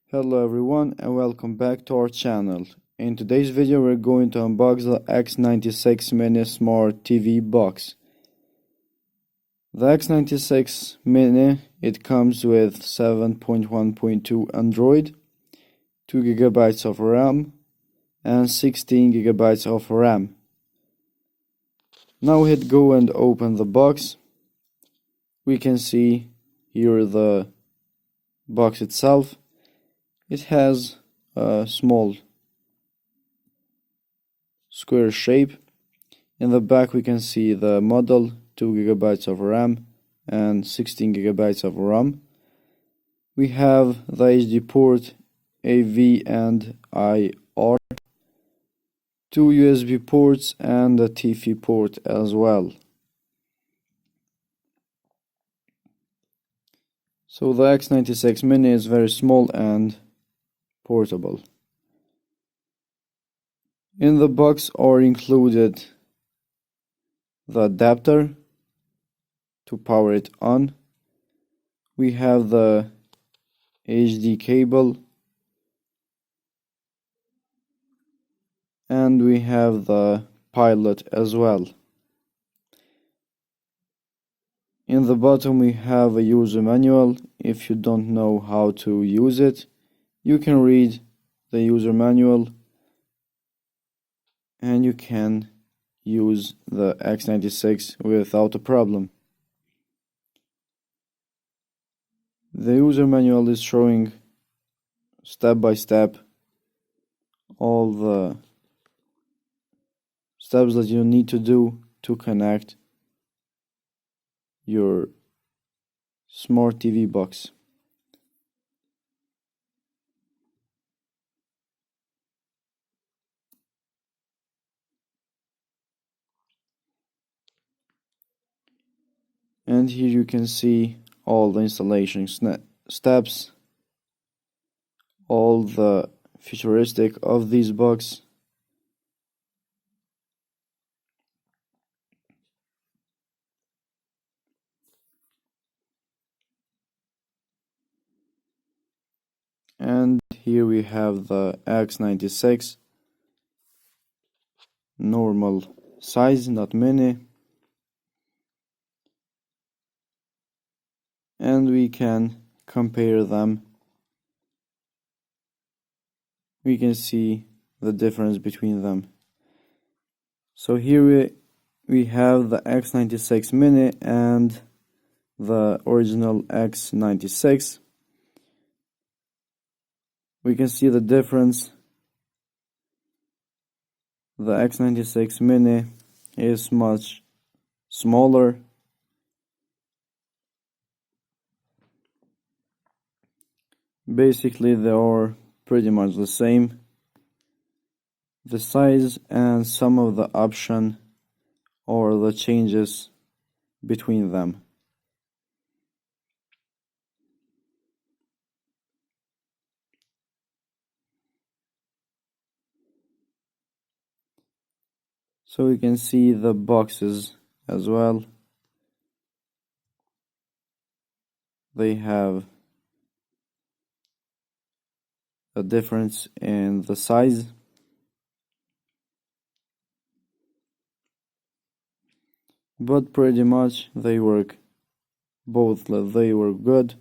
Hello everyone and welcome back to our channel. In today's video we're going to unbox the X96 Mini Smart TV box. The X96 Mini, it comes with 7.1.2 Android, 2 GB of RAM and 16 GB of RAM. Now hit go and open the box. We can see here the box itself. It has a small square shape. In the back we can see the model, 2 GB of RAM and 16 GB of RAM. We have the HD port, AV and IR, 2 USB ports and a Typhi port as well. So the X96 Mini is very small and portable. In the box are included the adapter to power it on. We have the HD cable and we have the pilot as well. In the bottom we have a user manual. If you don't know how to use it, you can read the user manual and you can use the X96 without a problem. The user manual is showing step by step all the steps that you need to do to connect your smart TV box. And here you can see all the installation steps, all the futuristic of this box. And here we have the X96, normal size, not mini. And we can compare them. We can see the difference between them. So here we have the X96 Mini and the original X96. We can see the difference. The X96 Mini is much smaller. Basically they are pretty much the same. The size and some of the option or the changes between them. So we can see the boxes as well. They have a difference in the size. But pretty much they work good.